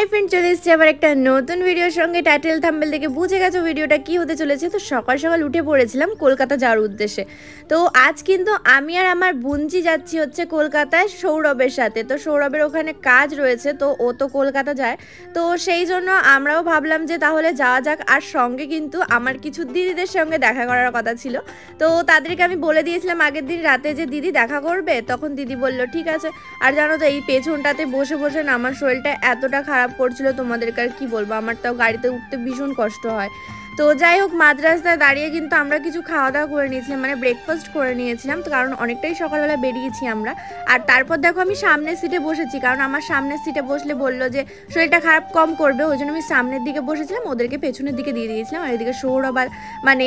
Hi friend, চলে এসেছি আবার একটা নতুন ভিডিওর সঙ্গে। টাইটেল থাম্বনেল থেকে বুঝে গেছো ভিডিওটা কি হতে চলেছে। তো সকাল সকাল উঠে পড়েছিলাম কলকাতা যাওয়ার উদ্দেশ্যে। তো আজ কিন্তু আমি আর আমার বুনজি যাচ্ছি হচ্ছে কলকাতায় সৌরভের সাথে। তো সৌরভের ওখানে কাজ রয়েছে, তো ও তো কলকাতা যায়, তো সেই জন্য আমরাও ভাবলাম যে তাহলে যাওয়া যাক। আর সঙ্গে কিন্তু আমার কিছু দিদিদের সঙ্গে দেখা করার কথা ছিল, তো তাদেরকে আমি বলে দিয়েছিলাম আগের দিন রাতে যে দিদি দেখা করবে। তখন দিদি বলল ঠিক আছে। আর জানো তো এই পেছনটাতে বসে বসে না আমার শরীরটা এতটা খারাপ করছিল, তোমাদেরকে আর কি বলবো। আমার তো গাড়িতে উঠতে ভীষণ কষ্ট হয়। তো যাই হোক, মাঝ রাস্তায় দাঁড়িয়ে কিন্তু আমরা কিছু খাওয়া দাওয়া করে নিয়েছিলাম, মানে ব্রেকফাস্ট করে নিয়েছিলাম, তো কারণ অনেকটাই সকালবেলা বেরিয়েছি আমরা। আর তারপর দেখো আমি সামনের সিটে বসেছি, কারণ আমার সামনের সিটে বসলে বললো যে শরীরটা খারাপ কম করবে, ওই জন্য আমি সামনের দিকে বসেছিলাম, ওদেরকে পেছনের দিকে দিয়ে দিয়েছিলাম। আর এদিকে সৌরভ আর মানে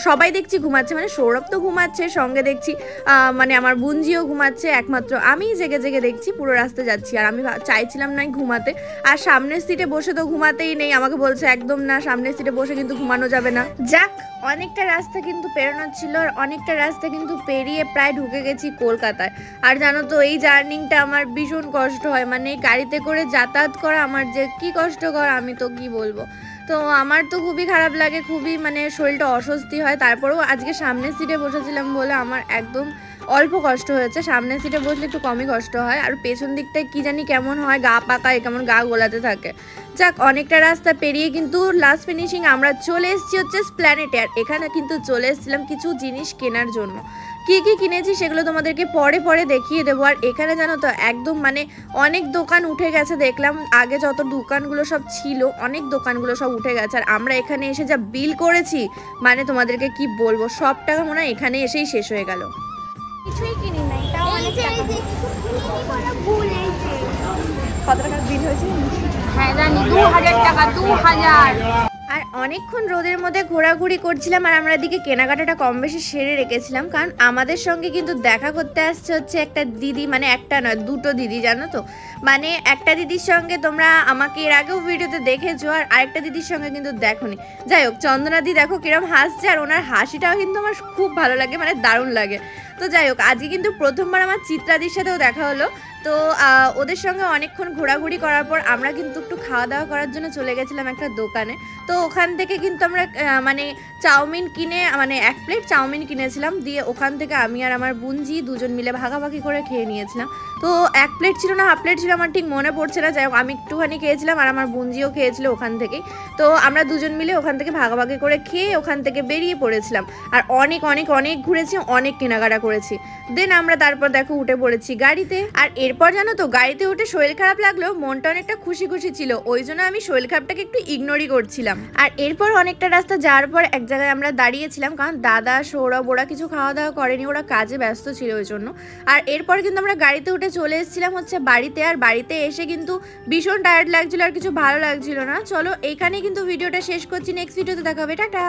সবাই দেখছি ঘুমাচ্ছে, মানে সৌরভ তো ঘুমাচ্ছে, সঙ্গে দেখছি মানে আমার বুনজিও ঘুমাচ্ছে, একমাত্র আমি জেগে জেগে দেখছি পুরো রাস্তা যাচ্ছি। আর আমি চাইছিলাম না ঘুমাতে, আর সামনের সিটে বসে তো ঘুমাতেই নেই, আমাকে বলছে একদম না, সামনের সিটে বসে কিন্তু ঘুমানো যাবে না। যাক, অনেকটা রাস্তা কিন্তু পেরোনোর ছিল, আর অনেকটা রাস্তা কিন্তু পেরিয়ে প্রায় ঢুকে গেছি কলকাতায়। আর জানো তো এই জার্নিংটা আমার ভীষণ কষ্ট হয়, মানে গাড়িতে করে যাতায়াত করা আমার যে কি কষ্টকর আমি তো কি বলবো। তো আমার তো খুবই খারাপ লাগে, খুবই মানে শরীরটা অস্বস্তি হয়। তারপরেও আজকে সামনের সিটে বসেছিলাম বলে আমার একদম অল্প কষ্ট হয়েছে। সামনের সিটে বসলে একটু কমই কষ্ট হয়, আর পেছন দিকটায় কি জানি কেমন হয়, গা পাকায়, কেমন গা গোলাতে থাকে। যাক, অনেকটা রাস্তা পেরিয়ে কিন্তু লাস্ট ফিনিশিং আমরা চলে এসেছি হচ্ছে এসপ্ল্যানেডে। আর এখানে কিন্তু চলে এসেছিলাম কিছু জিনিস কেনার জন্য। কি কি কিনেছি সেগুলো তোমাদেরকে পরে পরে দেখিয়ে দেবো। আর এখানে জানো তো একদম মানে অনেক দোকান উঠে গেছে, দেখলাম আগে যত দোকানগুলো সব ছিল অনেক দোকানগুলো সব উঠে গেছে। আর আমরা এখানে এসে যা বিল করেছি, মানে তোমাদেরকে কি বলবো, সব টাকা মনে হয় এখানে এসেই শেষ হয়ে গেল। কিছুই কিনি নাই, তাও অনেক টাকা। কত টাকার বিল হয়েছে? হ্যাঁ জানি, 2000 টাকা, 2000। আর অনেকক্ষণ রোদের মধ্যে ঘোরাঘুরি করছিলাম, আর আমরা এদিকে কেনাকাটাটা কম বেশি সেরে রেখেছিলাম, কারণ আমাদের সঙ্গে কিন্তু দেখা করতে আসছে হচ্ছে একটা দিদি, মানে একটা নয় দুটো দিদি, জানো তো। মানে একটা দিদির সঙ্গে তোমরা আমাকে এর আগেও ভিডিওতে দেখেছো, আর আরেকটা দিদির সঙ্গে কিন্তু দেখোনি। যাই হোক, চন্দনাদি দেখো কিরম হাসছে, আর ওনার হাসিটাও কিন্তু আমার খুব ভালো লাগে, মানে দারুণ লাগে। তো যাই হোক, আজকে কিন্তু প্রথমবার আমার চিত্রাদির সাথেও দেখা হলো। তো ওদের সঙ্গে অনেকক্ষণ ঘোরাঘুরি করার পর আমরা কিন্তু একটু খাওয়া দাওয়া করার জন্য চলে গেছিলাম একটা দোকানে। তো ওখান থেকে কিন্তু আমরা মানে চাউমিন কিনে, মানে 1 প্লেট চাউমিন কিনেছিলাম, দিয়ে ওখান থেকে আমি আর আমার বুনজি দুজন মিলে ভাগাভাগি করে খেয়ে নিয়েছিলাম। তো 1 প্লেট ছিল না 1/2 প্লেট ছিল, আমার ঠিক মনে পড়ছে না। যাই হোক, আমি একটুখানি খেয়েছিলাম আর আমার বুনজিও খেয়েছিল ওখান থেকেই। তো আমরা দুজন মিলে ওখান থেকে ভাগাভাগি করে খেয়ে ওখান থেকে বেরিয়ে পড়েছিলাম। আর অনেক অনেক অনেক ঘুরেছি, অনেক কেনাকাটা করেছি। দেন আমরা তারপর দেখো উঠে পড়েছি গাড়িতে। আর এরপর জানো তো, গাড়িতে উঠে শরীর খারাপ লাগলেও মনটা অনেকটা খুশি খুশি ছিল, ওই জন্য আমি শরীর খারাপটাকে একটু ইগনোরই করছিলাম। আর এরপর অনেকটা রাস্তা যাওয়ার পর এক জায়গায় আমরা দাঁড়িয়েছিলাম, কারণ দাদা সৌরভ ওরা কিছু খাওয়া দাওয়া করেনি, ওরা কাজে ব্যস্ত ছিল ওই জন্য। আর এরপর কিন্তু আমরা গাড়িতে উঠে চলে এসেছিলাম হচ্ছে বাড়িতে। আর বাড়িতে এসে কিন্তু ভীষণ টায়ার্ড লাগছিল, আর কিছু ভালো লাগছিল না। চলো এইখানেই কিন্তু ভিডিওটা শেষ করছি, নেক্সট ভিডিওতে দেখা হবে, টাটা।